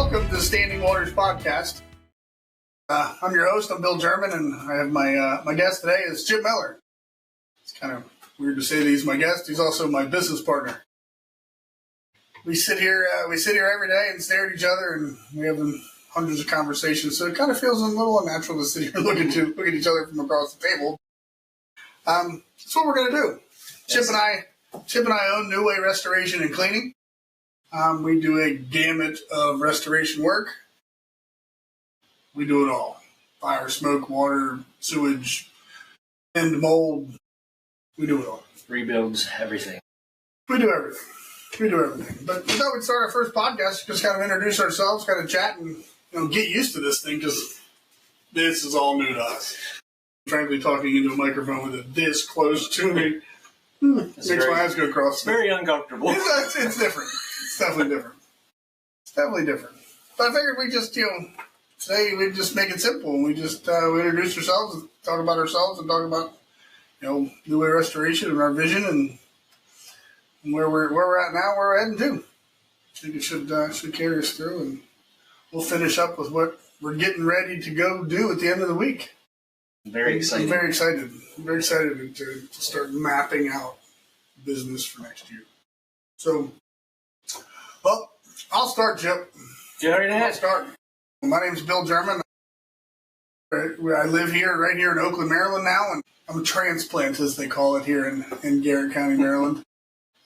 Welcome to Standing Waters Podcast. I'm your host. I'm Bill German, and I have my guest today is Jim Miller. It's kind of weird to say that he's my guest. He's also my business partner. We sit here every day and stare at each other, and we have hundreds of conversations. So it kind of feels a little unnatural to sit here and look at each other from across the table. That's what we're going to do. Yes. Chip and I own New Way Restoration and Cleaning. We do a gamut of restoration work. We do it all. Fire, smoke, water, sewage, and mold. We do it all. Rebuilds, everything. We do everything. But we thought we'd start our first podcast, just kind of introduce ourselves, kind of chat, and get used to this thing, because this is all new to us. Frankly, talking into a microphone with it this close to me makes my eyes go across. Very uncomfortable. It's different. It's definitely different. But I figured we just, today we just make it simple, and we just we introduce ourselves and talk about ourselves and talk about, New Way Restoration and our vision and where we're at now, where we're heading to. I think it should carry us through, and we'll finish up with what we're getting ready to go do at the end of the week. Very excited. I'm very excited to start mapping out business for next year. So, well, I'll start, Chip. I'll start. My name's Bill German. I live right here in Oakland, Maryland now, and I'm a transplant, as they call it here in Garrett County, Maryland.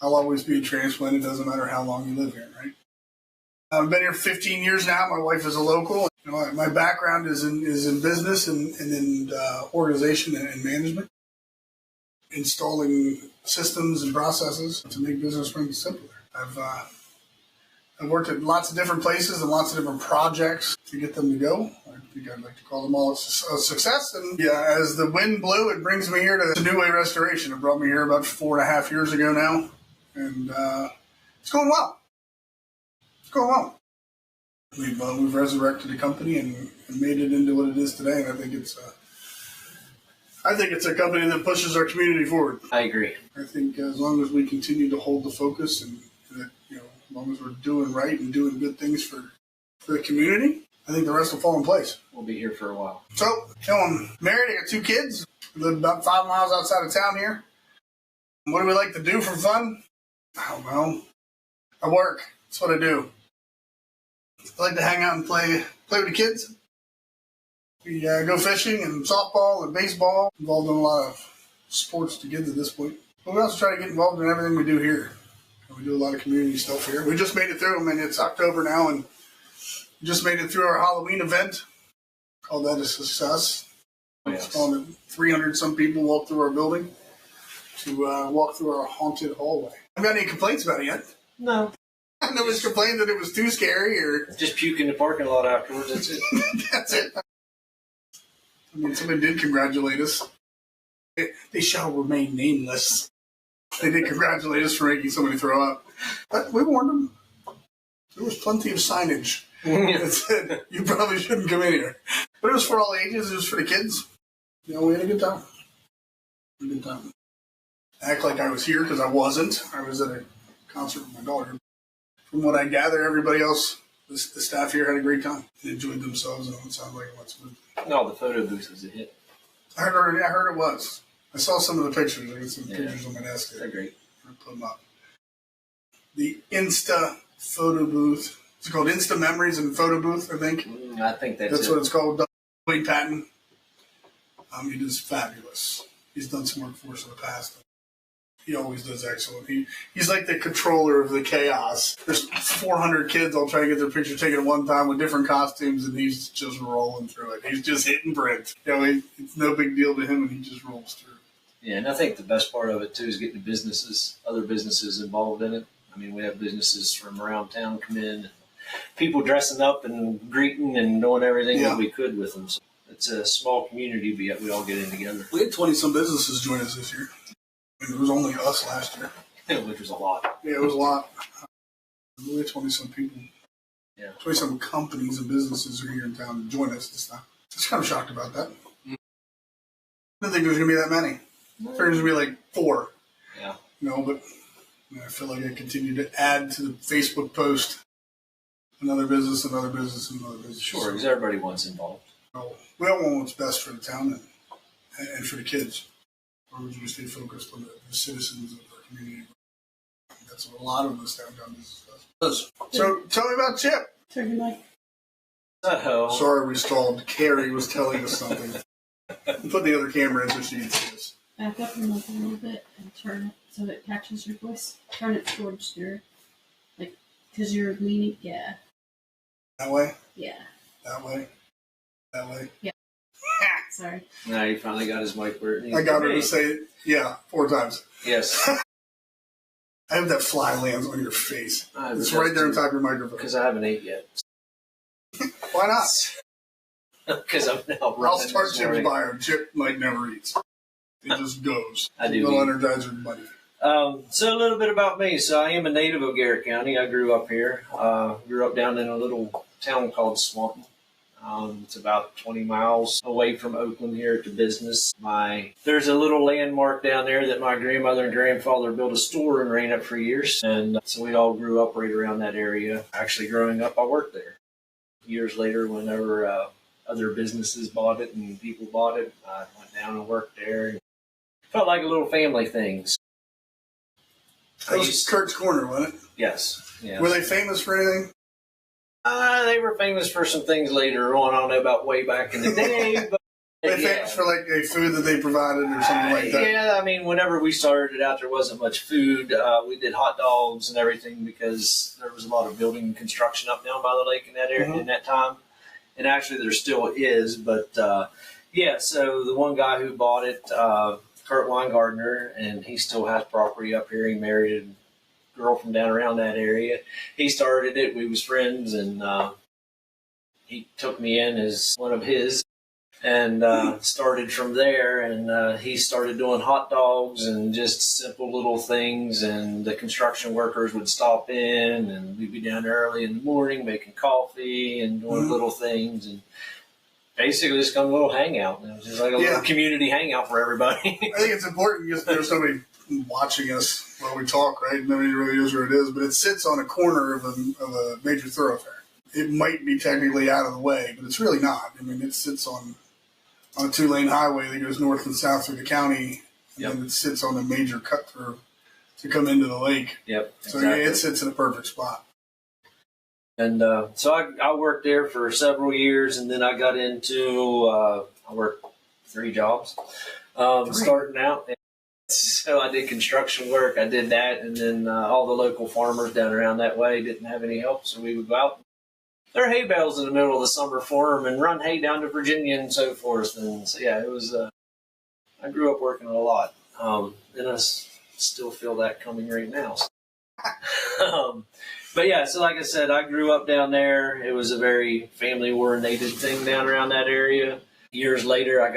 I'll always be a transplant. It doesn't matter how long you live here, right? I've been here 15 years now. My wife is a local. My background is in business and in organization and management, installing systems and processes to make business run simpler. I've worked at lots of different places and lots of different projects to get them to go. I think I'd like to call them all a success. And yeah, as the wind blew, it brings me here to New Way Restoration. It brought me here about 4.5 years ago now, and it's going well. We've resurrected the company and made it into what it is today, and I think it's a company that pushes our community forward. I agree. I think as long as we continue to hold the focus and as long as we're doing right and doing good things for the community, I think the rest will fall in place. We'll be here for a while. So, I'm married. I got 2 kids. We live about 5 miles outside of town here. What do we like to do for fun? I don't know. I work. That's what I do. I like to hang out and play with the kids. We go fishing and softball and baseball. Involved in a lot of sports to kids at this point. But we also try to get involved in everything we do here. We do a lot of community stuff here. We just made it through. It's October now, and we just made it through our Halloween event. Called that a success. Yes. 300-some people walked through our building to walk through our haunted hallway. I haven't got any complaints about it yet. No. Nobody's complained that it was too scary or just puke in the parking lot afterwards. That's it. That's it. Somebody did congratulate us. They shall remain nameless. They did congratulate us for making somebody throw up. But we warned them. There was plenty of signage that said, you probably shouldn't come in here. But it was for all ages. It was for the kids. We had a good time. Act like I was here, because I wasn't. I was at a concert with my daughter. From what I gather, everybody else, the staff here, had a great time. They enjoyed themselves, and it sounded like it went smooth. No, the photo booth was a hit. I heard it was. I saw some of the pictures. I got some pictures on my desk. They're great. I'm going to put them up. The Insta photo booth. It's called Insta Memories and Photo Booth, I think. I think that's what it's called. Wade Patton. He does fabulous. He's done some work for us in the past. He always does excellent. He's like the controller of the chaos. There's 400 kids all trying to get their picture taken at one time with different costumes, and he's just rolling through it. He's just hitting print. It's no big deal to him, and he just rolls through. Yeah, and I think the best part of it, too, is getting other businesses involved in it. We have businesses from around town come in, people dressing up and greeting and doing everything that we could with them. So it's a small community, but yet we all get in together. We had 20-some businesses join us this year. It was only us last year. Which was a lot. Yeah, it was a lot. We had 20-some people. Yeah. 20-some companies and businesses are here in town to join us this time. I was kind of shocked about that. I didn't think there was going to be that many. I figured there's going to be like 4. Yeah. But I feel like I continue to add to the Facebook post another business, another business, another business. Sure, because everybody wants involved. So we all want what's best for the town and for the kids. Or would you stay focused on the citizens of our community? That's what a lot of us downtown business does. So tell me about Chip. Turn your mic. Sorry we stalled. Carrie was telling us something. Put the other camera in so she can see us. Back up your mic a little bit and turn it so it catches your voice. Turn it towards your, because you're leaning, yeah. That way? Yeah. That way? That way? Yeah. Sorry. Now he finally got his mic where it needs I got her be. to say it, 4 times. Yes. I hope that fly lands on your face. It's right there on top of your microphone. Because I haven't ate yet. Why not? Because I'm now running. I'll start Chip's bio. Chip never eats. It just goes. I do. Little Energizer buddy. So a little bit about me. So I am a native of Garrett County. I grew up here. Grew up down in a little town called Swanton. It's about 20 miles away from Oakland here at the business. There's a little landmark down there that my grandmother and grandfather built a store and ran it for years. And so we all grew up right around that area. Actually, growing up, I worked there. Years later, whenever other businesses bought it and people bought it, I went down and worked there. And felt like a little family thing. That was Kurt's Corner, wasn't it? Yes. Were they famous for anything? They were famous for some things later on. I don't know about way back in the day, but They famous for a food that they provided or something like that? Yeah, I mean, whenever we started it out, there wasn't much food. We did hot dogs and everything because there was a lot of building and construction up down by the lake in that area in that time. And actually, there still is. But so the one guy who bought it, Kurt Weingartner, and he still has property up here. He married a girl from down around that area. He started it. We was friends, and he took me in as one of his. And started from there, and he started doing hot dogs and just simple little things, and the construction workers would stop in, and we'd be down early in the morning making coffee and doing little things, and basically just come a little hangout. It was just like a little community hangout for everybody. I think it's important because there's somebody watching us while we talk, right? Nobody really knows where it is, but it sits on a corner of a major thoroughfare. It might be technically out of the way, but it's really not. I mean, it sits on a 2-lane highway that goes north and south through the county, and then it sits on a major cut through to come into the lake. Yep. So it sits in a perfect spot. And so I worked there for several years, and then I got into, I worked 3 jobs starting out. So I did construction work, I did that, and then all the local farmers down around that way didn't have any help, so we would go out. There are hay bales in the middle of the summer for them and run hay down to Virginia and so forth. And so, it was, I grew up working a lot. And I still feel that coming right now. So like I said, I grew up down there. It was a very family-oriented thing down around that area. Years later,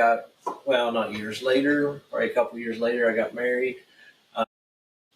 not years later, probably a couple years later, I got married.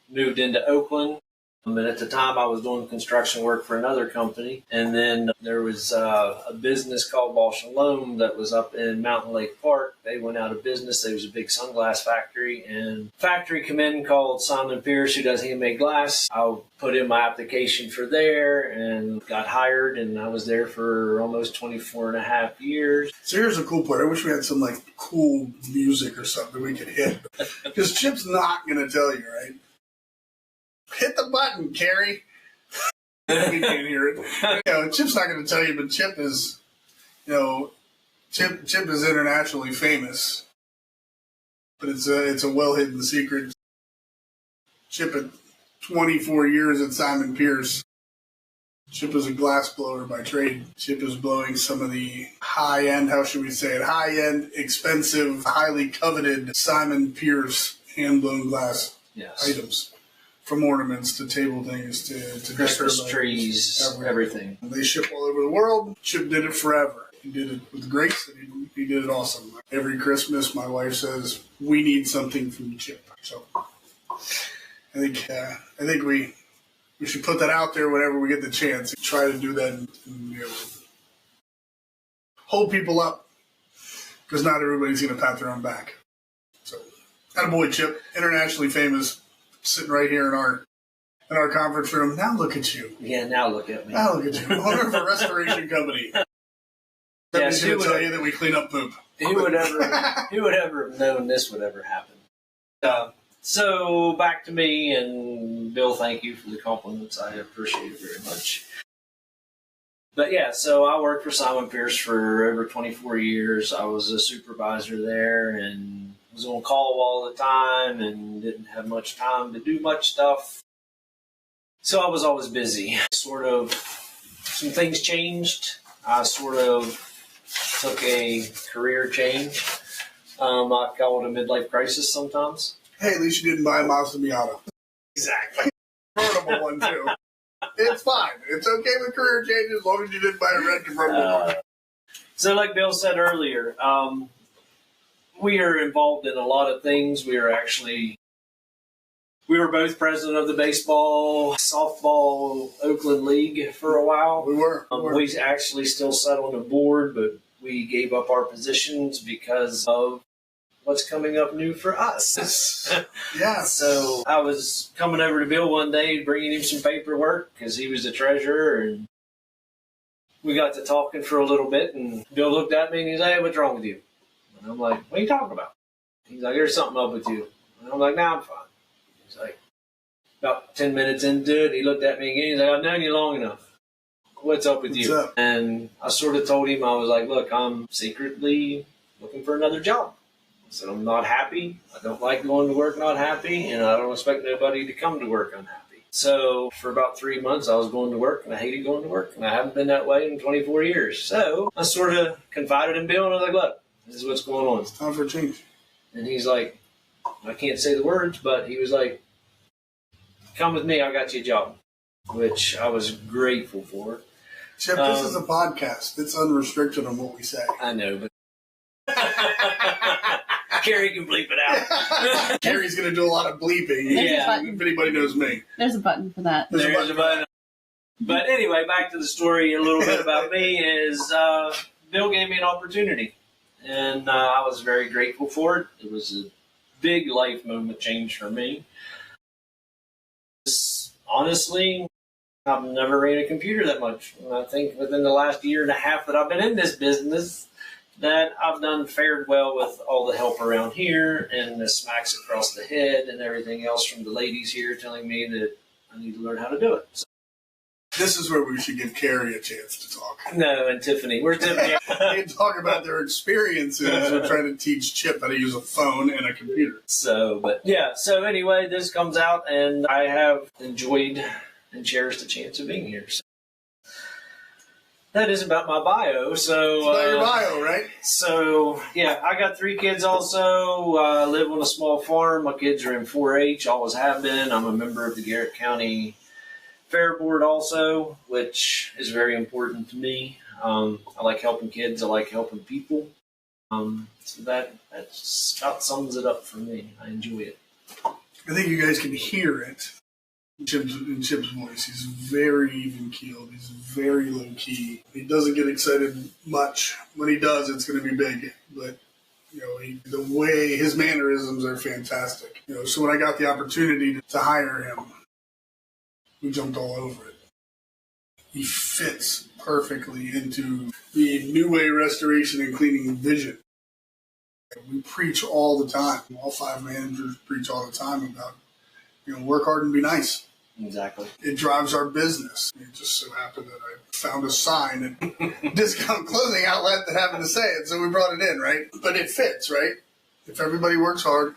Moved into Oakland. And at the time, I was doing construction work for another company. And then there was a business called Balch and Loam that was up in Mountain Lake Park. They went out of business. There was a big sunglass factory. And a factory come in called Simon Pierce, who does handmade glass. I put in my application for there and got hired. And I was there for almost 24 and a half years. So here's the cool part. I wish we had some cool music or something we could hit. Because Chip's not going to tell you, right? Hit the button, Carrie. We can't hear it. Chip's not going to tell you, but Chip is, Chip is internationally famous. But it's a well-hidden secret. Chip at 24 years at Simon Pierce. Chip is a glass blower by trade. Chip is blowing some of the high-end, high-end, expensive, highly coveted Simon Pierce hand-blown glass items. From ornaments to table things to Christmas trees, everything. They ship all over the world. Chip did it forever. He did it with grace, and he did it awesome. Every Christmas, my wife says, "We need something from Chip." So I think we should put that out there whenever we get the chance. Try to do that and hold people up, because not everybody's going to pat their own back. So, attaboy, Chip, internationally famous. Sitting right here in our in our conference room. Now look at you. Yeah, now look at me. Now look at you. Owner of a restoration company. Yes, who would tell you that we clean up poop? Who would ever have known this would ever happen? So back to me, and Bill, thank you for the compliments. I appreciate it very much. But yeah, so I worked for Simon Pierce for over 24 years. I was a supervisor there and was on call all the time and didn't have much time to do much stuff. So I was always busy. Some things changed. I sort of took a career change. I call it a midlife crisis sometimes. Hey, at least you didn't buy a Mazda Miata. Exactly. Convertible one, too. It's fine. It's okay with career changes as long as you didn't buy a red convertible one. So like Bill said earlier, we are involved in a lot of things. We were both president of the baseball, softball Oakland League for a while. We were. We actually still sat on the board, but we gave up our positions because of what's coming up new for us. Yeah. So I was coming over to Bill one day, bringing him some paperwork because he was the treasurer, and we got to talking for a little bit, and Bill looked at me and he's like, "Hey, what's wrong with you?" And I'm like, "What are you talking about?" He's like, "There's something up with you." And I'm like, "Nah, I'm fine." He's like, about 10 minutes into it, he looked at me again. He's like, "I've known you long enough. What's up with you?" What's up? And I sort of told him, I was like, "Look, I'm secretly looking for another job." I said, "I'm not happy. I don't like going to work not happy, and I don't expect nobody to come to work unhappy." So for about 3 months, I was going to work, and I hated going to work, and I haven't been that way in 24 years. So I sort of confided in Bill, and I was like, "Look, this is what's going on. It's time for a change." And he's like, I can't say the words, but he was like, "Come with me, I got you a job," which I was grateful for. Chip, this is a podcast. It's unrestricted on what we say. I know, but Carrie can bleep it out. Carrie's going to do a lot of bleeping. Yeah. If anybody knows me. There's a button for that. There's a button. But anyway, back to the story a little bit about me is Bill gave me an opportunity, and I was very grateful for it. It was a big life moment change for me. Honestly, I've never ran a computer that much. And I think within the last year and a half that I've been in this business, that I've done fared well with all the help around here and the smacks across the head and everything else from the ladies here telling me that I need to learn how to do it. So, this is where we should give Carrie a chance to talk. no, and Tiffany. Where's Tiffany? They talk about their experiences of trying to teach Chip how to use a phone and a computer. So anyway, this comes out, and I have enjoyed and cherished the chance of being here. So that is about my bio. So it's about your bio, right? So yeah, I got 3 kids also. Live on a small farm. My kids are in 4-H, always have been. I'm a member of the Garrett County Fair Board also, which is very important to me. I like helping kids. I like helping people. So that about sums it up for me. I enjoy it. I think you guys can hear it in Chip's voice. He's very even-keeled. He's very low-key. He doesn't get excited much. When he does, it's going to be big. But the way his mannerisms are fantastic. So when I got the opportunity to hire him, we jumped all over it. He fits perfectly into the New Way Restoration and Cleaning vision. We preach all the time. All 5 managers preach all the time about, work hard and be nice. Exactly. It drives our business. It just so happened that I found a sign at Discount Clothing Outlet that happened to say it, so we brought it in, right? But it fits, right? If everybody works hard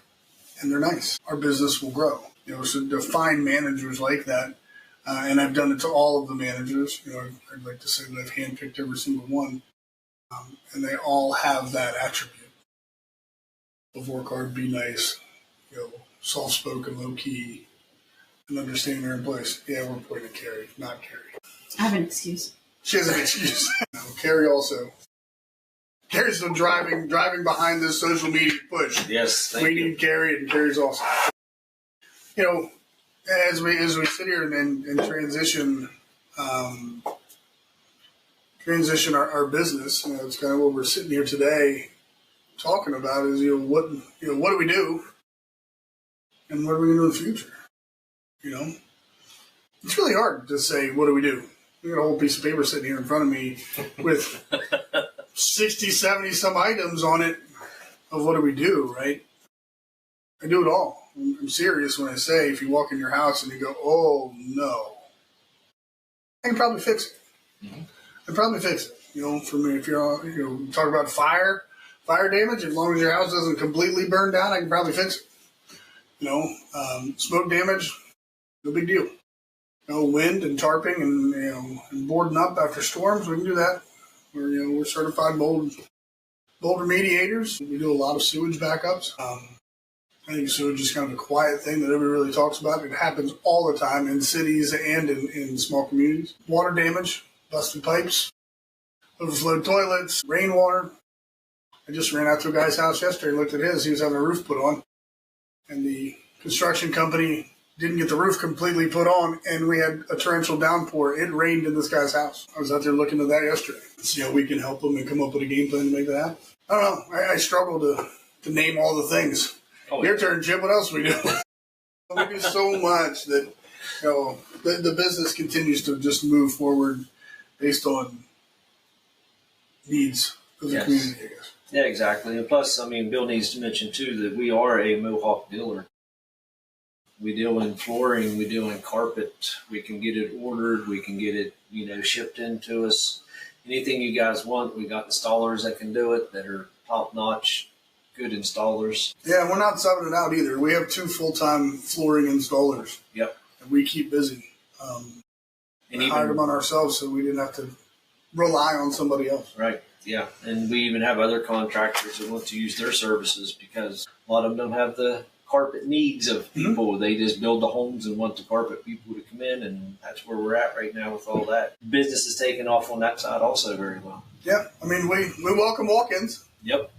and they're nice, our business will grow. So to find managers like that, and I've done it to all of the managers. I'd like to say that I've handpicked every single one, and they all have that attribute of work hard, be nice, soft-spoken, low-key, and understanding their place. Yeah, we're pointing at Carrie, not Carrie. I have an excuse. She has an excuse. Carrie also. Carrie's still driving behind this social media push. Yes, we need Carrie, and Carrie's awesome. As we sit here and transition our business, it's kind of what we're sitting here today talking about is what do we do, and what are we going to do in the future? it's really hard to say, what do we do? We got a whole piece of paper sitting here in front of me with 60, 70 some items on it of what do we do, right? I do it all. I'm serious when I say if you walk in your house and you go, oh no, I can probably fix it. Mm-hmm. I can probably fix it. For me, if you're talk about fire damage, as long as your house doesn't completely burn down, I can probably fix it. Smoke damage, no big deal. Wind and tarping and boarding up after storms, we can do that. We're certified mold remediators. We do a lot of sewage backups. I think sewage is kind of a quiet thing that nobody really talks about. It happens all the time in cities and in small communities. Water damage, busted pipes, overflowed toilets, rainwater. I just ran out to a guy's house yesterday and looked at his. He was having a roof put on, and the construction company didn't get the roof completely put on, and we had a torrential downpour. It rained in this guy's house. I was out there looking at that yesterday. See how we can help them and come up with a game plan to make that happen. I don't know. I struggle to name all the things. Oh, your turn, Jim. What else we do? We do so much that the business continues to just move forward based on needs of the community, I guess. Yeah, exactly. And plus, Bill needs to mention too that we are a Mohawk dealer. We deal in flooring, we deal in carpet. We can get it ordered, we can get it, shipped into us. Anything you guys want, we got installers that can do it that are top notch, good installers. Yeah, we're not subbing it out either. We have 2 full-time flooring installers. Yep. And we keep busy. And hired them on ourselves so we didn't have to rely on somebody else. Right. Yeah. And we even have other contractors that want to use their services because a lot of them don't have the carpet needs of people. Mm-hmm. They just build the homes and want the carpet people to come in, and that's where we're at right now with all that. Business is taking off on that side also very well. Yeah. We welcome walk-ins. Yep.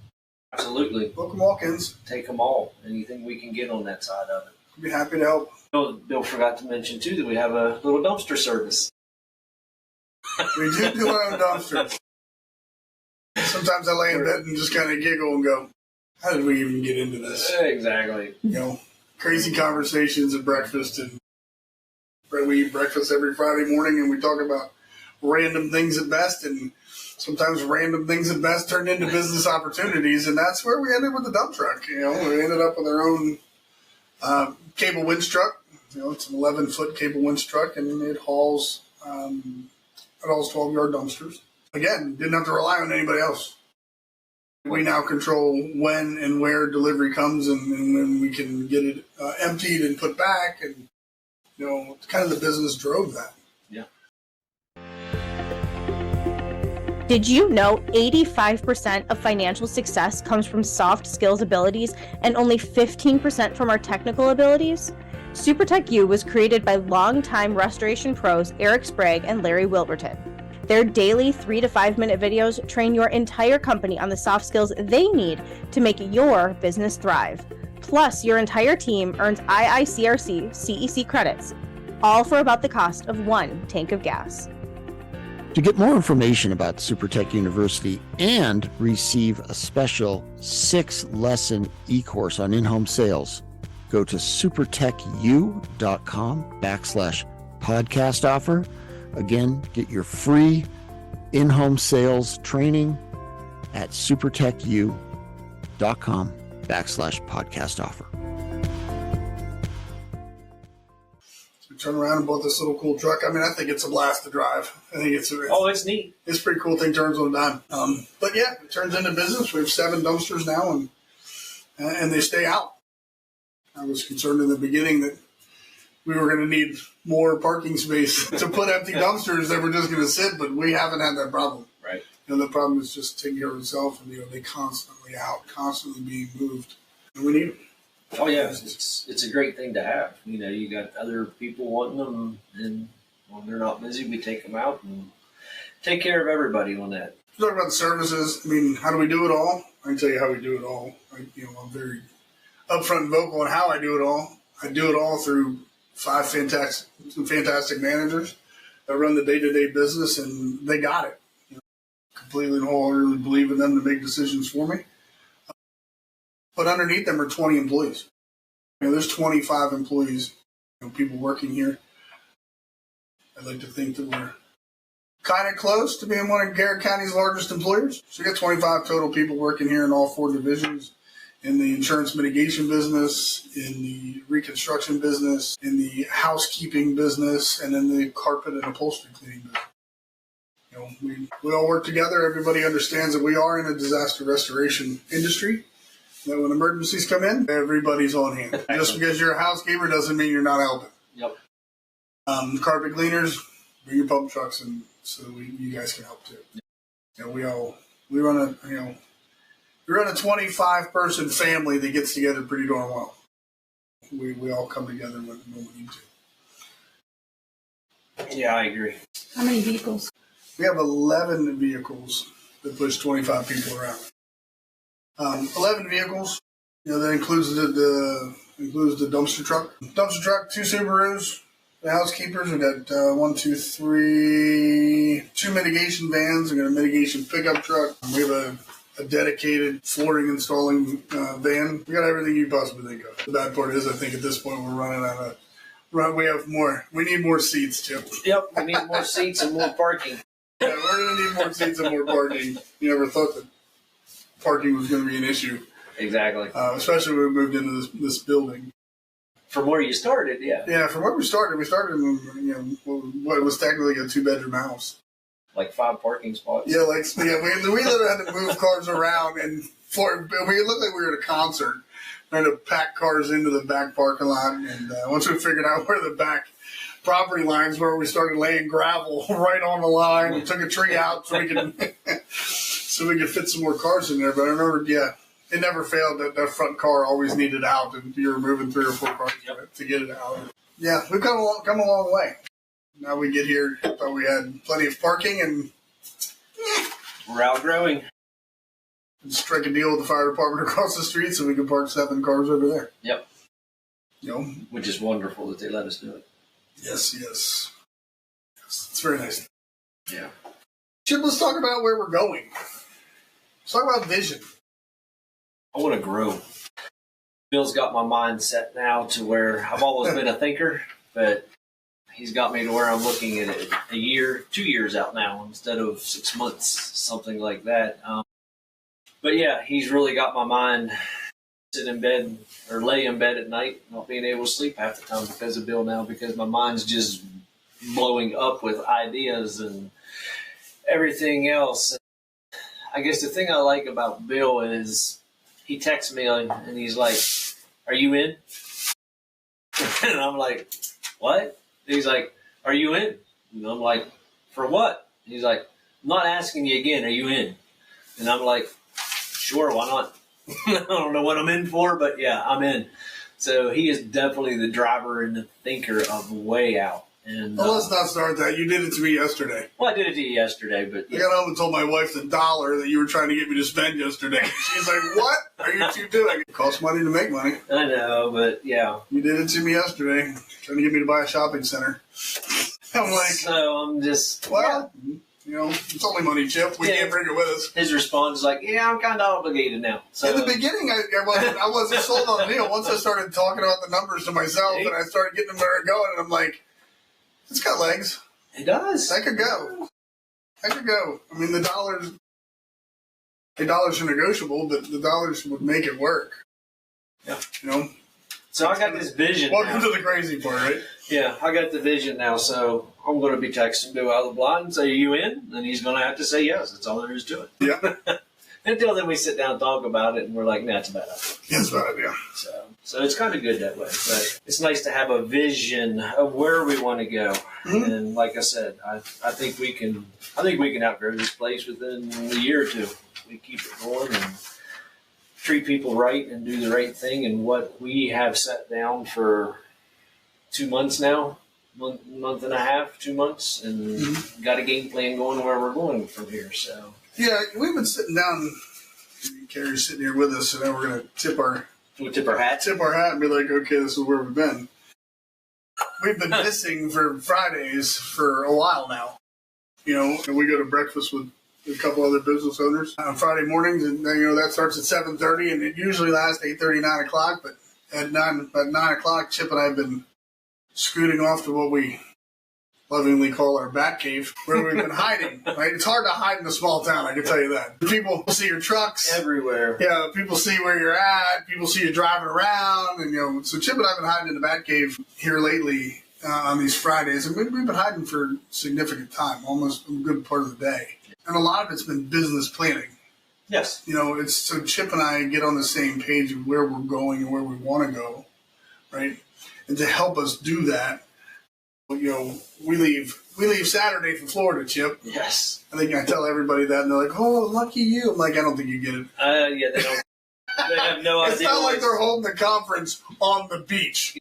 Absolutely. Welcome walk-ins. Take them all. Anything we can get on that side of it. We'd be happy to help. Bill forgot to mention, too, that we have a little dumpster service. We do our own dumpsters. Sometimes I lay in bed and just kind of giggle and go, how did we even get into this? Exactly. Crazy conversations at breakfast. And we eat breakfast every Friday morning, and we talk about random things at best. And sometimes random things at best turn into business opportunities. And that's where we ended with the dump truck. We ended up with our own cable winch truck. It's an 11-foot cable winch truck, and it hauls 12-yard dumpsters. Again, didn't have to rely on anybody else. We now control when and where delivery comes and when we can get it emptied and put back. And, kind of the business drove that. Yeah. Did you know 85% of financial success comes from soft skills abilities and only 15% from our technical abilities? SuperTech U was created by longtime restoration pros Eric Sprague and Larry Wilberton. Their daily 3 to 5 minute videos train your entire company on the soft skills they need to make your business thrive. Plus, your entire team earns IICRC CEC credits, all for about the cost of 1 tank of gas. To get more information about SuperTech University and receive a special 6-lesson e-course on in-home sales, go to supertechu.com/podcast offer. Again, get your free in-home sales training at supertechu.com/podcast offer. So we turned around and bought this little cool truck. I think it's a blast to drive. I think it's neat. It's a pretty cool thing, turns on a dime. But yeah, it turns into business. We have 7 dumpsters now, and they stay out. I was concerned in the beginning that we were going to need more parking space to put empty dumpsters that were just going to sit, but we haven't had that problem. Right. The problem is just taking care of itself, and they constantly being moved, and we need them. Oh yeah, it's a great thing to have. You got other people wanting them, and when they're not busy, we take them out and take care of everybody on that. Talk about the services. How do we do it all? I can tell you how we do it all. I'm very upfront and vocal on how I do it all. I do it all through 5 fantastic managers that run the day-to-day business, and they got it. Completely and wholeheartedly believe in them to make decisions for me. But underneath them are 20 employees. There's 25 employees, people working here. I'd like to think that we're kind of close to being one of Garrett County's largest employers. So we got 25 total people working here in all 4 divisions, in the insurance mitigation business, in the reconstruction business, in the housekeeping business, and in the carpet and upholstery cleaning business. You know, we all work together. Everybody understands that we are in a disaster restoration industry. That when emergencies come in, everybody's on hand. Just because you're a housekeeper doesn't mean you're not helping. Yep. Carpet cleaners, bring your pump trucks in so you guys can help too. You know, we run a 25-person family that gets together pretty darn well. We all come together when we need to. Yeah, I agree. How many vehicles? We have 11 vehicles that push 25 people around. 11 vehicles. You know, that includes the dumpster truck. 2 Subarus, the housekeepers. We got 2 mitigation vans. We got a mitigation pickup truck. We have a dedicated flooring installing van. We got everything you possibly think of. The bad part is, I think at this point we're running out of. We need more seats, Chip. Yep, we need more seats and more parking. Yeah, we're going to need more seats and more parking. You never thought that parking was going to be an issue. Exactly. Especially when we moved into this building. From where you started, yeah. Yeah, from where we started in, what was technically a 2-bedroom house. Like 5 parking spots. Yeah, we literally had to move cars around, and we looked like we were at a concert. We had to pack cars into the back parking lot, and once we figured out where the back property lines were, we started laying gravel right on the line. We took a tree out so we could fit some more cars in there. But I remember, it never failed that front car always needed out, and you were moving 3 or 4 cars to get it out. Yeah, we've come a long way. Now we get here, thought we had plenty of parking, and we're outgrowing. Strike a deal with the fire department across the street so we can park 7 cars over there. Yep. You know, which is wonderful that they let us do it. Yes. It's very nice. Yeah. Chip, let's talk about where we're going. Let's talk about vision. I want to grow. Bill's got my mind set now to where I've always been a thinker, but he's got me to where I'm looking at it a year, 2 years out now instead of 6 months, something like that. But yeah, he's really got my mind sit in bed or lay in bed at night, not being able to sleep half the time because of Bill now, because my mind's just blowing up with ideas and everything else. I guess the thing I like about Bill is he texts me and he's like, "Are you in?" And I'm like, "What?" He's like, "Are you in?" And I'm like, "For what?" He's like, "I'm not asking you again. Are you in?" And I'm like, "Sure, why not?" I don't know what I'm in for, but yeah, I'm in. So he is definitely the driver and the thinker of way out. And let's not start that. You did it to me yesterday. Well, I did it to you yesterday, but I got home and told my wife the $1 that you were trying to get me to spend yesterday. She's like, "What are you two doing?" It costs money to make money. I know, but yeah. You did it to me yesterday, trying to get me to buy a shopping center. I'm like, so I'm just, well, you know, it's only money, Chip. We can't bring it with us. His response is like, "Yeah, I'm kind of obligated now." So in the beginning, I wasn't sold on the deal. Once I started talking about the numbers to myself and I started getting them where it's going, and I'm like, it's got legs. It does. I could go. I mean, the dollars are negotiable, but the dollars would make it work. Yeah. You know? So I got this vision. Welcome to the crazy part, right? Yeah, I got the vision now, so I'm going to be texting Bill out of the blind and say, "Are you in?" And he's going to have to say yes. That's all there is to it. Yeah. Until then, we sit down and talk about it, and we're like, "Nah, it's a bad idea." Yeah, it's a bad idea. So it's kind of good that way. But it's nice to have a vision of where we want to go. Mm-hmm. And like I said, I think we can outgrow this place within a year or two. We keep it going and treat people right and do the right thing. And what we have set down for 2 months now, month and a half, 2 months, and got a game plan going where we're going from here. So yeah, we've been sitting down. Carrie's sitting here with us, and then we're going to tip our hat and be like, "Okay, this is where we've been." We've been missing for Fridays for a while now. You know, and we go to breakfast with a couple other business owners on Friday mornings, and that starts at 7:30, and it usually lasts 8:30, 9 o'clock. But at 9 o'clock, Chip and I have been scooting off to what we lovingly call our bat cave, where we've been hiding, right? It's hard to hide in a small town, I can tell you that. People see your trucks. Everywhere. Yeah, people see where you're at. People see you driving around. And, so Chip and I have been hiding in the bat cave here lately on these Fridays. And we've been hiding for significant time, almost a good part of the day. And a lot of it's been business planning. Yes. It's so Chip and I get on the same page of where we're going and where we want to go, right? And to help us do that, we leave Saturday for Florida, Chip. Yes. I think I tell everybody that, and they're like, "Oh, lucky you." I'm like, I don't think you get it. Yeah, they don't. They have no idea. It's not like they're holding the conference on the beach.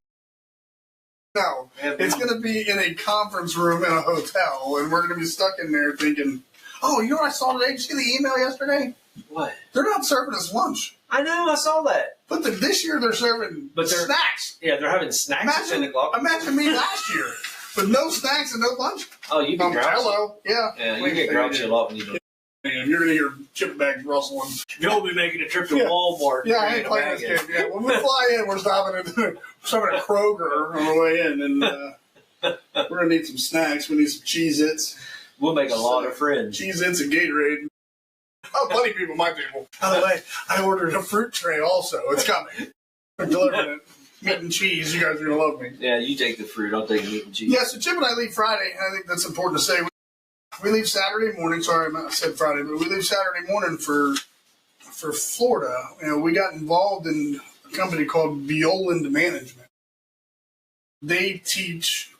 No, it's going to be in a conference room in a hotel, and we're going to be stuck in there thinking, "Oh, you know what I saw today? Did you see the email yesterday? What? They're not serving us lunch." I know, I saw that. But this year they're serving snacks. Yeah, they're having snacks at 10 o'clock. Imagine me last year with no snacks and no lunch. Oh, you get grouchy. Hello, yeah. Yeah, you get grouchy a lot when you don't. You're going to hear chip bags rustling. You'll be making a trip to Walmart. Yeah, I ain't playing this game. Yeah, when we fly in, we're stopping at Kroger on the way in, and we're going to need some snacks. We need some Cheez-Its. We'll make a lot of friends. Cheez-Its and Gatorade. Oh, plenty of people at my table. By the way, I ordered a fruit tray also. It's coming. We're delivering it. Meat and cheese. You guys are going to love me. Yeah, you take the fruit. I'll take meat and cheese. Yeah, so Chip and I leave Friday. I think that's important to say. We leave Saturday morning. Sorry, I said Friday, but we leave Saturday morning for Florida. We got involved in a company called Violand Management. They teach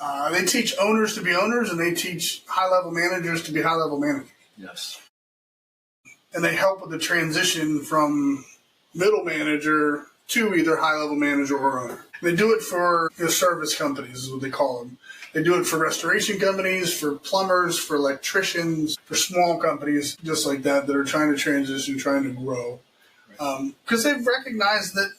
owners to be owners, and they teach high-level managers to be high-level managers. Yes. And they help with the transition from middle manager to either high-level manager or owner. They do it for service companies, is what they call them. They do it for restoration companies, for plumbers, for electricians, for small companies just like that are trying to transition, trying to grow. Because they've recognized that,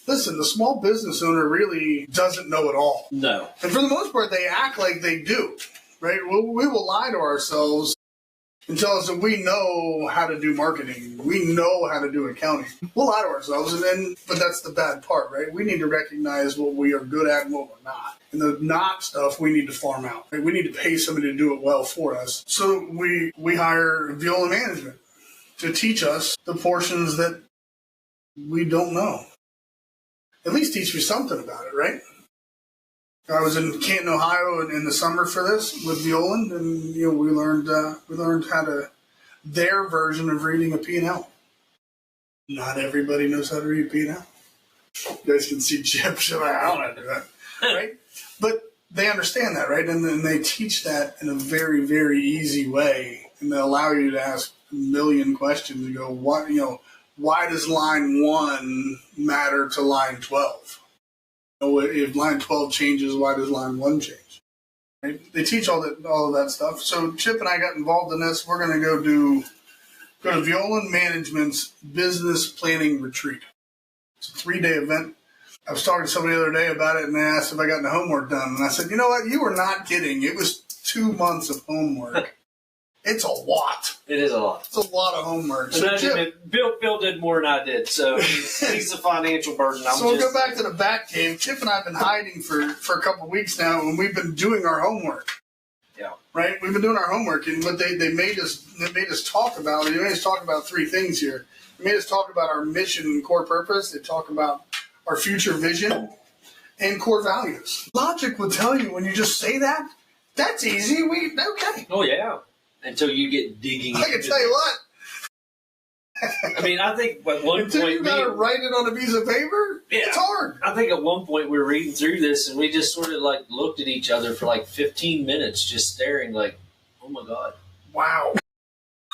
listen, the small business owner really doesn't know it all. No. And for the most part, they act like they do, right? We will lie to ourselves and tell us that we know how to do marketing. We know how to do accounting. We'll lie to ourselves, but that's the bad part, right? We need to recognize what we are good at and what we're not. And the not stuff we need to farm out. Right? We need to pay somebody to do it well for us. So we hire Viola Management to teach us the portions that we don't know. At least teach me something about it, right? I was in Canton, Ohio in the summer for this with Violand, and we learned how to their version of reading a P&L. Not everybody knows how to read a P&L. You guys can see Chip. I don't know how to do that, right? But they understand that, right? And then they teach that in a very, very easy way, and they allow you to ask a million questions and go, why does line 1 matter to line 12? If line 12 changes, why does line 1 change? Right? They teach all of that stuff. So Chip and I got involved in this. We're going to go to Violand Management's business planning retreat. It's a 3-day event. I was talking to somebody the other day about it, and they asked if I got the homework done. And I said, you know what? You were not kidding. It was 2 months of homework. It's a lot. It is a lot. It's a lot of homework. So Bill did more than I did, so he's the financial burden. So we'll go back to the bat cave. Chip and I have been hiding for a couple of weeks now, and we've been doing our homework. Yeah. Right? We've been doing our homework, and what they made us talk about. They made us talk about 3 things here. They made us talk about our mission and core purpose. They talk about our future vision and core values. Logic would tell you when you just say that, that's easy. Okay. Oh yeah. Until you get digging. I can tell you what. I mean, I think at one Until point you got to write it on a piece of paper, it's hard. I think at one point we were reading through this and we just sort of looked at each other for 15 minutes, just staring like, oh my God. Wow.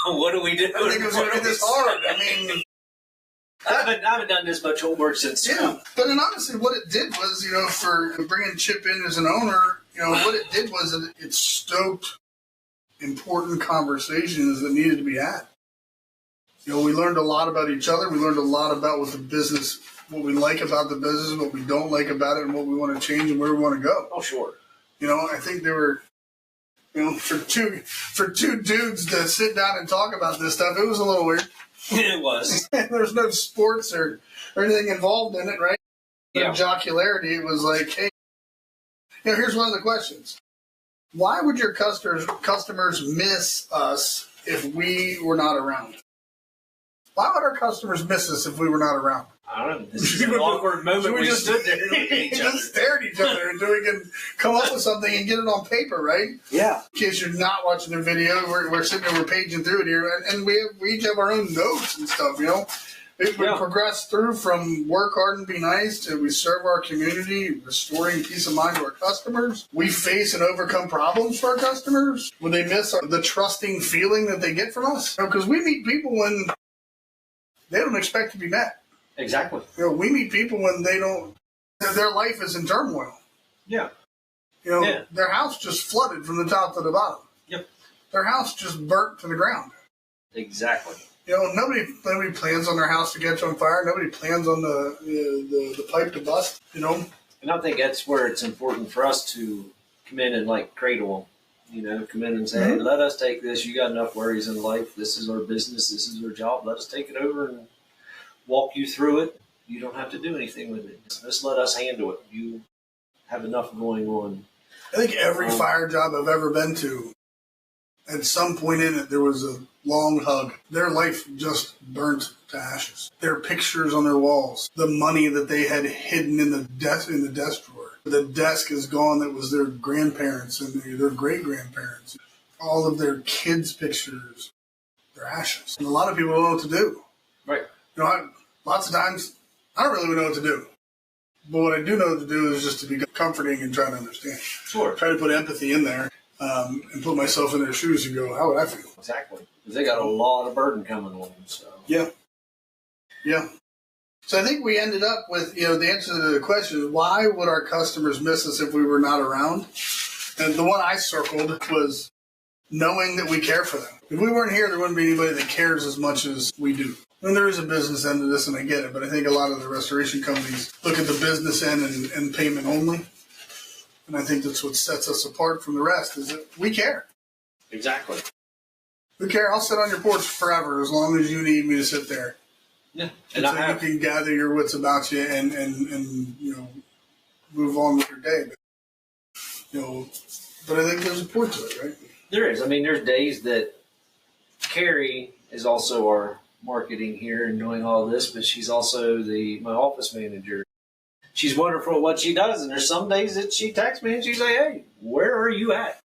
What do we do? I think it was going to be this hard. I mean, I haven't done this much homework since school. Yeah, but honestly, what it did was, for bringing Chip in as an owner, what it did was it stoked important conversations that needed to be had. We learned a lot about each other. We learned a lot about what we like about the business, what we don't like about it, and what we want to change and where we want to go. Oh, sure. I think there were, for two dudes to sit down and talk about this stuff, it was a little weird. It was. There's no sports or anything involved in it, right? No jocularity. It was like, hey, Here's one of the questions. Why would your customers miss us if we were not around? Why would our customers miss us if we were not around? I don't know. This is an awkward moment. We just stood there looking at each other. Just stare at each other until we can come up with something and get it on paper, right? Yeah. In case you're not watching the video, we're sitting there, we're paging through it here, and we each have our own notes and stuff, you know? We progress through from work hard and be nice to we serve our community, restoring peace of mind to our customers. We face and overcome problems for our customers. Would they miss the trusting feeling that they get from us? Because we meet people when they don't expect to be met. Exactly. We meet people when they don't, their life is in turmoil. Yeah. Their house just flooded from the top to the bottom. Yep. Their house just burnt to the ground. Exactly. Nobody plans on their house to catch on fire. Nobody plans on the pipe to bust, And I think that's where it's important for us to come in and cradle them. Come in and say, hey, let us take this. You got enough worries in life. This is our business. This is our job. Let us take it over and walk you through it. You don't have to do anything with it. Just let us handle it. You have enough going on. I think every fire job I've ever been to, at some point in it, there was a long hug. Their life just burnt to ashes. Their pictures on their walls, the money that they had hidden in the desk drawer. The desk is gone that was their grandparents and their great-grandparents. All of their kids' pictures, their ashes. And a lot of people don't know what to do. Right. Lots of times, I don't really know what to do. But what I do know what to do is just to be comforting and try to understand. Sure. Try to put empathy in there and put myself in their shoes and go, how would I feel? Exactly. Because they got a lot of burden coming on them. So. Yeah. So I think we ended up with, the answer to the question is, why would our customers miss us if we were not around? And the one I circled was knowing that we care for them. If we weren't here, there wouldn't be anybody that cares as much as we do. And there is a business end to this, and I get it, but I think a lot of the restoration companies look at the business end and payment only. And I think that's what sets us apart from the rest, is that we care. Exactly. We care. I'll sit on your porch forever as long as you need me to sit there. Yeah. And so you can gather your wits about you and move on with your day. But I think there's a point to it, right? There is. I mean, there's days that Carrie is also our marketing here and doing all this, but she's also my office manager. She's wonderful at what she does, and there's some days that she texts me and she's like, hey, where are you at?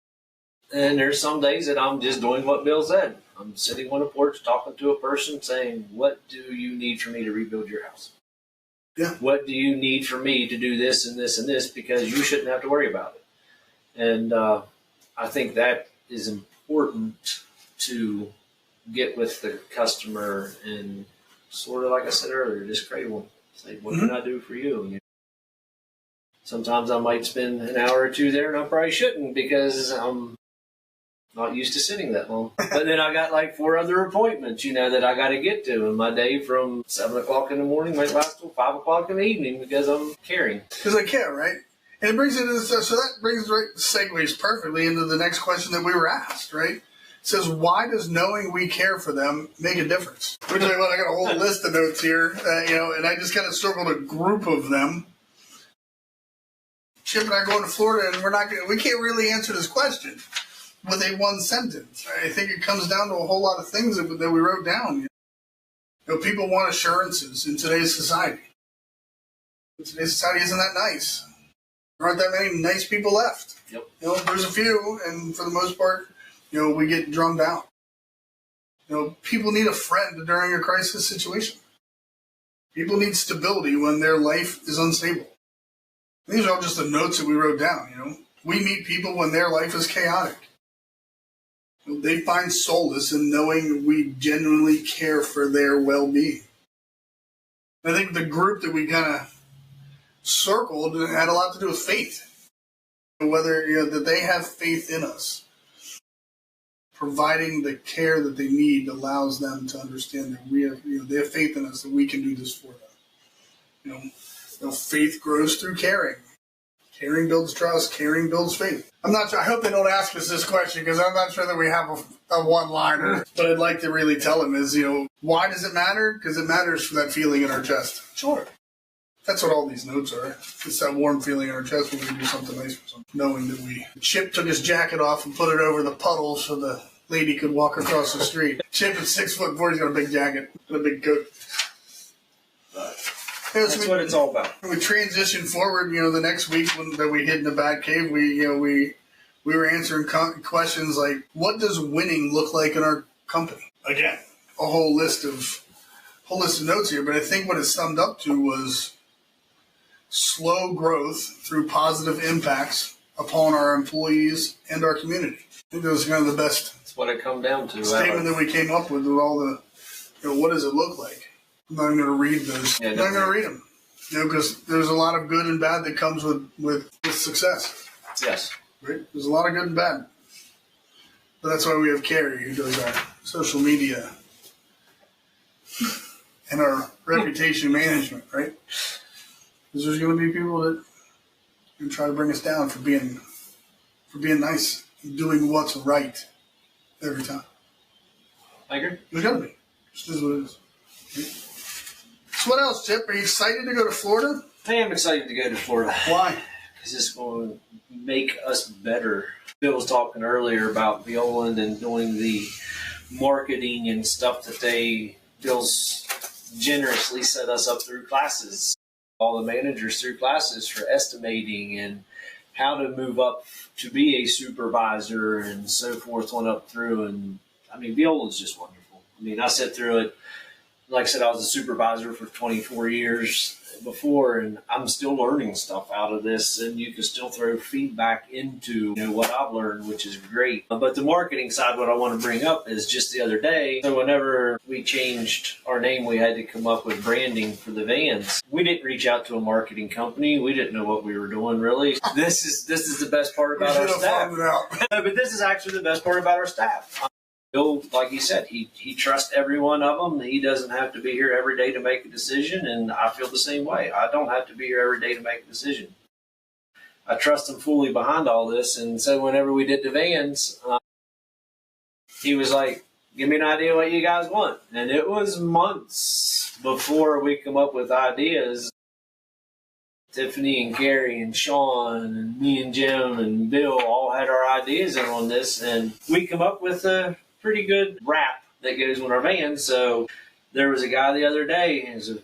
And there's some days that I'm just doing what Bill said. I'm sitting on a porch talking to a person saying, what do you need for me to rebuild your house? Yeah. What do you need for me to do this and this and this, because you shouldn't have to worry about it. And I think that is important to get with the customer and sort of, like I said earlier, just cradle them. Say, what can I do for you? Sometimes I might spend an hour or two there, and I probably shouldn't because I'm not used to sitting that long. But then I got 4 other appointments, that I got to get to. And my day from 7 o'clock in the morning might last till 5 o'clock in the evening because I'm caring. Because I care, right? And it brings it into, so that brings segues perfectly into the next question that we were asked, right? It says, why does knowing we care for them make a difference? Which I got a whole list of notes here, and I just kind of circled a group of them. Chip and I are going to Florida, and we can't really answer this question with a one sentence. I think it comes down to a whole lot of things that we wrote down. People want assurances in today's society. Today's society isn't that nice. There aren't that many nice people left. Yep. There's a few, and for the most part, we get drummed out. People need a friend during a crisis situation. People need stability when their life is unstable. These are all just the notes that we wrote down, We meet people when their life is chaotic. They find solace in knowing we genuinely care for their well-being. I think the group that we kind of circled had a lot to do with faith. Whether, that they have faith in us. Providing the care that they need allows them to understand that they have faith in us, that we can do this for them. Faith grows through caring. Caring builds trust. Caring builds faith. I'm not sure. I hope they don't ask us this question because I'm not sure that we have a one-liner. But I'd like to really tell them is, why does it matter? Because it matters for that feeling in our chest. Sure. That's what all these notes are. It's that warm feeling in our chest when we do something nice for someone. Knowing that Chip took his jacket off and put it over the puddle so the lady could walk across the street. Chip is 6'4", he's got a big jacket and a big coat. That's what it's all about. We transitioned forward, the next week that we hid in the bat cave, we were answering questions like, what does winning look like in our company? Again, a whole list of notes here, but I think what it summed up to was slow growth through positive impacts upon our employees and our community. I think that was kind of the best. That's what it come down to. Statement that we came up with all the, what does it look like? I'm not even going to read those. I'm not going to read them. Because there's a lot of good and bad that comes with success. Yes. Right? There's a lot of good and bad. But that's why we have Carrie, who does our social media and our reputation management, right? Because there's going to be people that can try to bring us down for being nice and doing what's right every time. I agree. There's going to be. Just is what it is. Right? So what else, Chip? Are you excited to go to Florida? I am excited to go to Florida. Why? Because it's going to make us better. Bill was talking earlier about Violand and doing the marketing and stuff that Bill's generously set us up through classes. All the managers through classes for estimating and how to move up to be a supervisor and so forth on up through. And I mean, Violand's just wonderful. I mean, I sat through it. Like I said, I was a supervisor for 24 years before, and I'm still learning stuff out of this, and you can still throw feedback into what I've learned, which is great. But the marketing side, what I want to bring up is just the other day, so whenever we changed our name, we had to come up with branding for the vans. We didn't reach out to a marketing company. We didn't know what we were doing, really. This is the best part about our staff. But this is actually the best part about our staff. Bill, like he said, he trusts every one of them. He doesn't have to be here every day to make a decision, and I feel the same way. I don't have to be here every day to make a decision. I trust him fully behind all this, and so whenever we did the vans, he was like, give me an idea what you guys want. And it was months before we come up with ideas. Tiffany and Carrie and Sean and me and Jim and Bill all had our ideas in on this, and we come up with a pretty good wrap that goes on our van. So there was a guy the other day, he's a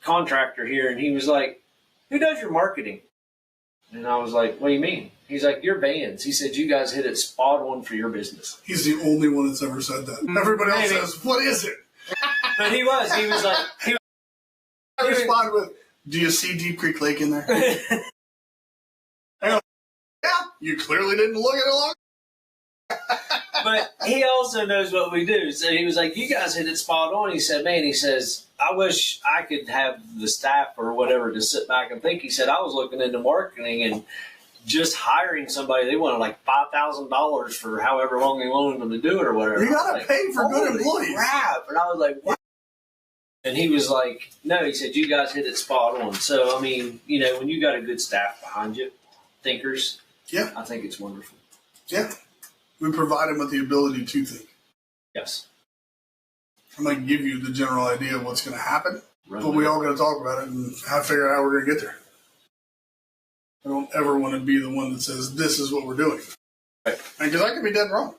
contractor here, and he was like, who does your marketing? And I was like, what do you mean? He's like, your vans. He said, you guys hit it spot on for your business. He's the only one that's ever said that. Everybody else says, what is it? But he was like, I respond with, do you see Deep Creek Lake in there? I go, yeah, you clearly didn't look at it long. But he also knows what we do. So he was like, you guys hit it spot on. He said, man, I wish I could have the staff or whatever to sit back and think. He said, I was looking into marketing and just hiring somebody. They wanted like $5,000 for however long they wanted them to do it or whatever. You got to pay for good employees. Crap. And I was like, what? And he was like, no, he said, you guys hit it spot on. So, I mean, when you got a good staff behind you, thinkers, yeah, I think it's wonderful. Yeah. We provide them with the ability to think. Yes. I'm going to give you the general idea of what's going to happen, but we all got to talk about it and figure out how we're going to get there. I don't ever want to be the one that says, this is what we're doing. Right. Because I could be dead wrong.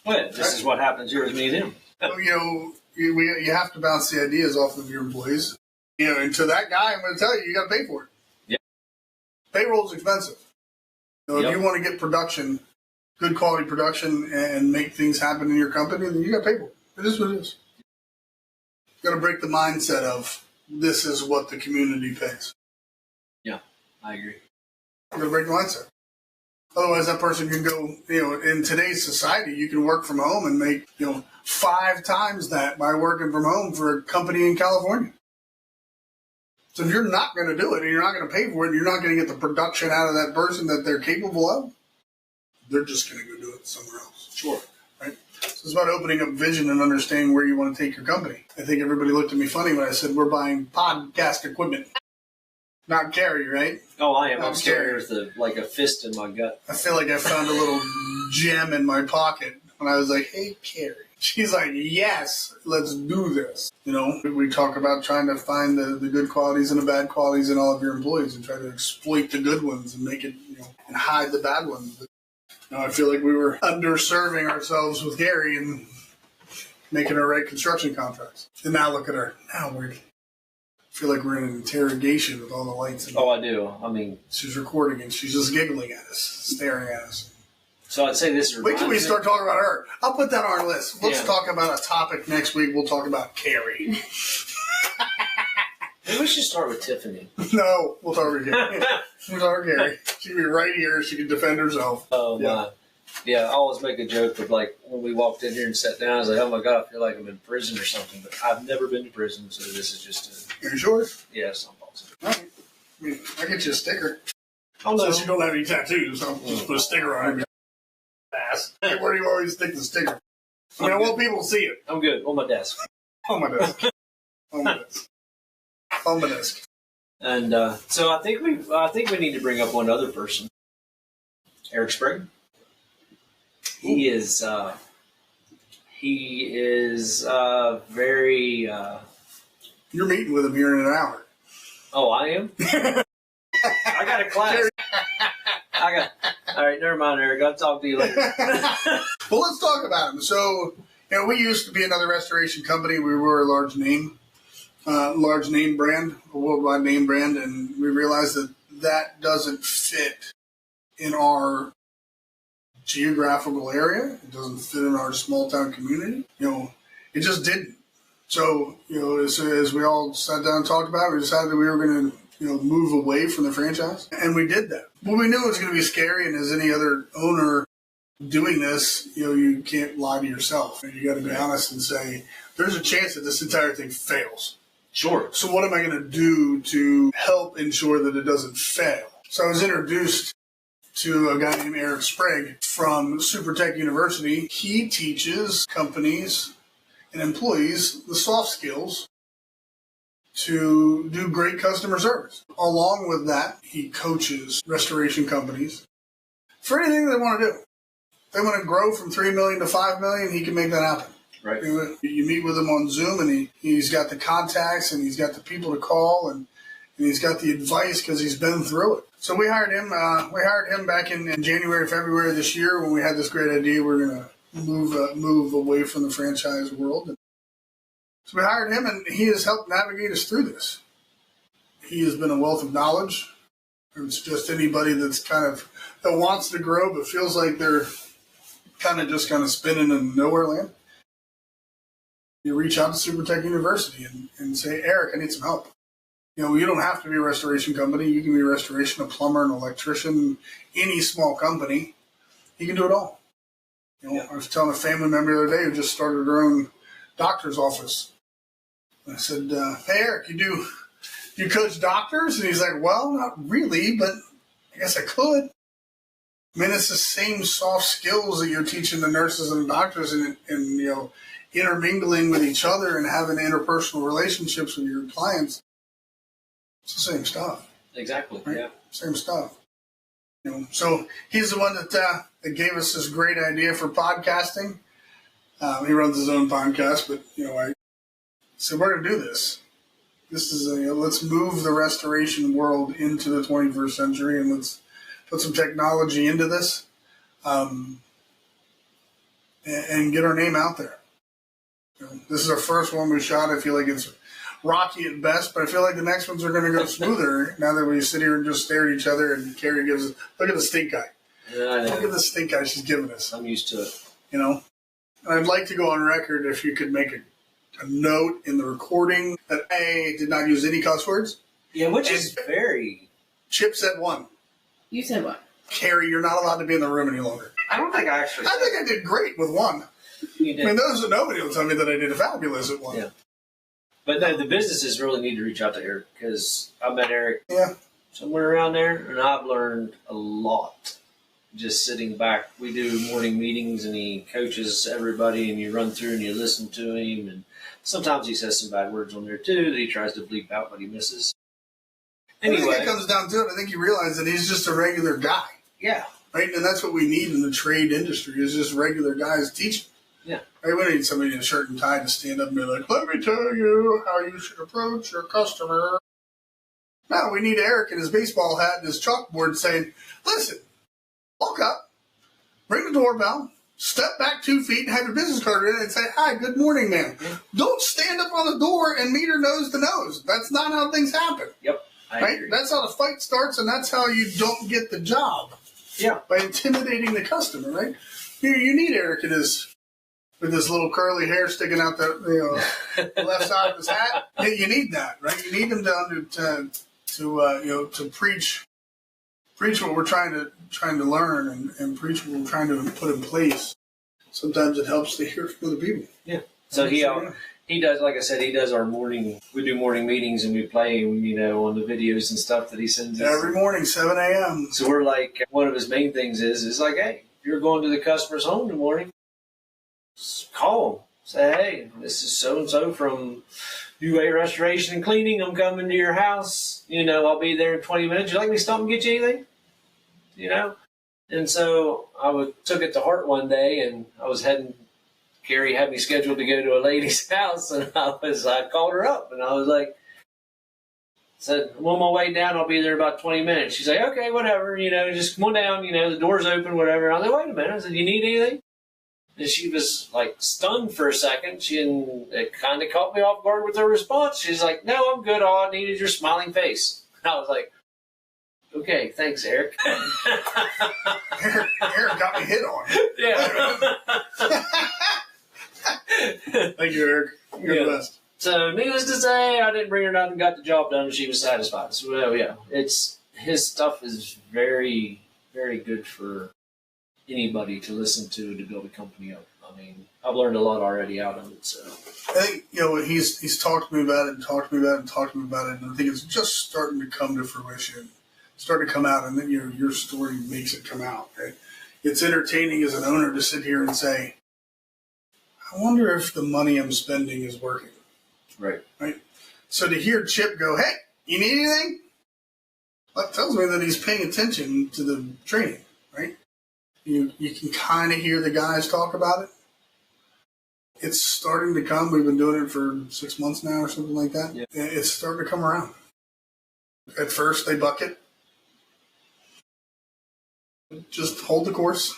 Well, this is what happens here with me and him. Well, you have to bounce the ideas off of your employees. And to that guy, I'm going to tell you, you got to pay for it. Yeah. Payroll is expensive. If you want to get production, good quality production, and make things happen in your company, then you got to pay for it. It is what it is. You got to break the mindset of this is what the community pays. Yeah, I agree. You got to break the mindset. Otherwise, that person can go, in today's society, you can work from home and make, 5 times that by working from home for a company in California. So if you're not going to do it and you're not going to pay for it, and you're not going to get the production out of that person that they're capable of, they're just going to go do it somewhere else. Sure. Right? So it's about opening up vision and understanding where you want to take your company. I think everybody looked at me funny when I said we're buying podcast equipment. Not Carrie, right? Oh, I am. Not I'm scared with like a fist in my gut. I feel like I found a little gem in my pocket when I was like, hey, Carrie. She's like, yes, let's do this. You know, we talk about trying to find the good qualities and the bad qualities in all of your employees and try to exploit the good ones and make it, you know, and hide the bad ones. But, you know, I feel like we were underserving ourselves with Gary and making her write construction contracts. And now look at her. Now I feel like we're in an interrogation with all the lights. Oh, I do. I mean, she's recording and she's just giggling at us, staring at us. So I'd say this. Wait till we start talking about her. I'll put that on our list. Let's talk about a topic next week. We'll talk about Carrie. Maybe we should start with Tiffany. No, we'll talk with Gary. We'll talk with Gary. She can be right here. She can defend herself. Oh, my. Yeah, I always make a joke of, like, when we walked in here and sat down, I was like, oh, my God, I feel like I'm in prison or something. But I've never been to prison, so this is just a... Are you sure? Yes, I'm positive. All right. I mean, I'll get you a sticker. Oh, no. Since you don't have any tattoos, I'll just put a sticker on it. Hey, where do you always stick the sticker? I mean, I want people to see it. I'm good. On my desk. On my desk. On my desk. On my desk. And so I think we need to bring up one other person. Eric Sprague. He is very. You're meeting with him here in an hour. Oh, I am. I got a class. All right, never mind, Eric. I'll talk to you later. Well, let's talk about him. So, you know, we used to be another restoration company. We were a large name brand, a worldwide name brand, and we realized that doesn't fit in our geographical area. It doesn't fit in our small town community. You know, it just didn't. So, you know, as we all sat down and talked about it, we decided that we were going to, you know, move away from the franchise. And we did that. But we knew it was going to be scary. And as any other owner doing this, you know, you can't lie to yourself. You got to be honest and say, there's a chance that this entire thing fails. Sure. So what am I going to do to help ensure that it doesn't fail? So I was introduced to a guy named Eric Sprague from SuperTech University. He teaches companies and employees the soft skills to do great customer service. Along with that, he coaches restoration companies for anything they want to do. If they want to grow from $3 million to $5 million, he can make that happen. Right. You meet with him on Zoom, and he's got the contacts, and he's got the people to call, and he's got the advice because he's been through it. So we hired him. We hired him back in January, February of this year when we had this great idea. We're going to move away from the franchise world. So we hired him, and he has helped navigate us through this. He has been a wealth of knowledge. It's just anybody that wants to grow but feels like they're kind of spinning in nowhere land. You reach out to SuperTech University and say, Eric, I need some help. You know, you don't have to be a restoration company. You can be a restoration, a plumber, an electrician, any small company. You can do it all. You know, I was telling a family member the other day who just started their own doctor's office. I said, hey, Eric, you coach doctors? And he's like, well, not really, but I guess I could. I mean, it's the same soft skills that you're teaching the nurses and the doctors and you know, intermingling with each other and having interpersonal relationships with your clients. It's the same stuff. Exactly. Right? Yeah. Same stuff. You know, so he's the one that gave us this great idea for podcasting. He runs his own podcast, but you know, I said we're going to do this. This is let's move the restoration world into the 21st century, and let's put some technology into this, and get our name out there. You know, this is our first one we shot. I feel like it's rocky at best, but I feel like the next ones are going to go smoother now that we sit here and just stare at each other and Carrie gives us, look at the stink eye. Yeah, I know. Look at the stink eye she's giving us. I'm used to it. You know? And I'd like to go on record if you could make a note in the recording that I did not use any cuss words. Yeah, which is very... Chip said one. You said what? Carrie, you're not allowed to be in the room any longer. I don't think I actually... I think I did great with one. You did. I mean, nobody will tell me that I did fabulous at one. Yeah. But no, the businesses really need to reach out to Eric because I met Eric somewhere around there, and I've learned a lot just sitting back. We do morning meetings, and he coaches everybody, and you run through and you listen to him. And sometimes he says some bad words on there too that he tries to bleep out, but he misses. Anyway, I think it comes down to it. I think you realize that he's just a regular guy. Yeah. right? And that's what we need in the trade industry is just regular guys teaching. Yeah. Right? We need somebody in a shirt and tie to stand up and be like, let me tell you how you should approach your customer. No, we need Eric in his baseball hat and his chalkboard saying, listen, walk up, ring the doorbell, step back 2 feet and have your business card in and say, hi, good morning, ma'am. Yeah. Don't stand up on the door and meet her nose to nose. That's not how things happen. Yep. I Right? agree. That's how the fight starts, and that's how you don't get the job. Yeah. By intimidating the customer, right? You need Eric in with his little curly hair sticking out the left side of his hat. You need that, right? You need him to preach what we're trying to learn and preach what we're trying to put in place. Sometimes it helps to hear from other people. Yeah. So he does, like I said, he does we do morning meetings and we play, on the videos and stuff that he sends us. Every morning, 7 a.m. So we're like, one of his main things is like, hey, if you're going to the customer's home in the morning, just call them. Say, hey, this is so-and-so from UA Restoration and Cleaning. I'm coming to your house. I'll be there in 20 minutes. You like me to stop and get you anything? And so I took it to heart one day, and I was Carrie had me scheduled to go to a lady's house, and I called her up, and I was like, said, I'm on my way down. I'll be there in about 20 minutes. She's like, okay, whatever, just come on down. The door's open, whatever. I was like, wait a minute. I said, you need anything? And she was like stunned for a second. It kind of caught me off guard with her response. She's like, no, I'm good. All I need is your smiling face. I was like, okay, thanks, Eric. Eric got me hit on. Yeah. Thank you, Eric. You're the best. So, needless to say, I didn't bring her nothing, got the job done, and she was satisfied. So, his stuff is very, very good for anybody to listen to build a company up. I mean, I've learned a lot already out of it. So, I think he's talked to me about it and talked to me about it and talked to me about it, and I think it's just starting to come to fruition, start to come out, and then your story makes it come out. Right? It's entertaining as an owner to sit here and say, I wonder if the money I'm spending is working. Right. So to hear Chip go, hey, you need anything? That tells me that he's paying attention to the training, right? You can kind of hear the guys talk about it. It's starting to come. We've been doing it for 6 months now or something like that. Yeah. It's starting to come around. At first, they bucket. Just hold the course.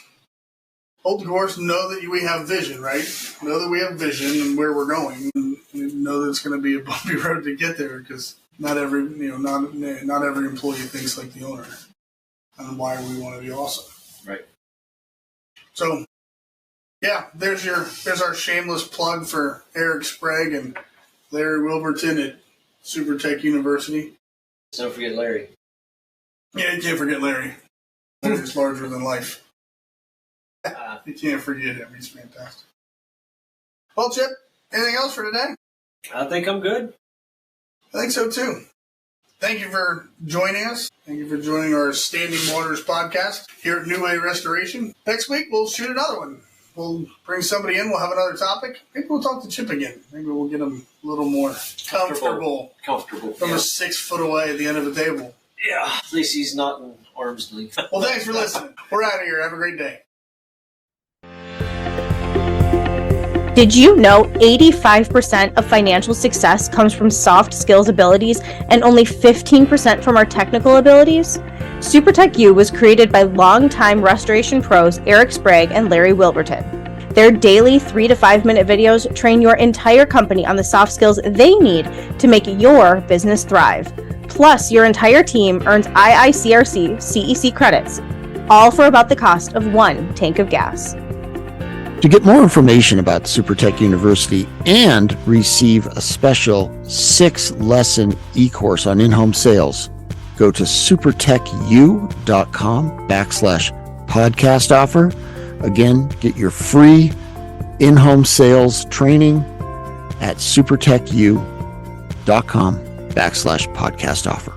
Hold the course. Know that we have vision, right? Know that we have vision and where we're going. And know that it's going to be a bumpy road to get there because not every employee thinks like the owner. And why we want to be awesome. Right. So, yeah, there's our shameless plug for Eric Sprague and Larry Wilburton at Super Tech University. Don't forget Larry. Yeah, you can't forget Larry. Larry's larger than life. You can't forget him. He's fantastic. Well, Chip, anything else for today? I think I'm good. I think so, too. Thank you for joining us. Thank you for joining our Standing Waters podcast here at New Way Restoration. Next week, we'll shoot another one. We'll bring somebody in. We'll have another topic. Maybe we'll talk to Chip again. Maybe we'll get him a little more comfortable from a 6 foot away at the end of the table. Yeah. At least he's not in arm's length. Well, thanks for listening. We're out of here. Have a great day. Did you know 85% of financial success comes from soft skills abilities and only 15% from our technical abilities? SuperTech U was created by longtime restoration pros Eric Sprague and Larry Wilburton. Their daily 3 to 5 minute videos train your entire company on the soft skills they need to make your business thrive. Plus, your entire team earns IICRC CEC credits, all for about the cost of 1 tank of gas. To get more information about SuperTech University and receive a special 6-lesson e-course on in-home sales, go to supertechu.com/podcast offer. Again, get your free in-home sales training at supertechu.com/podcast offer.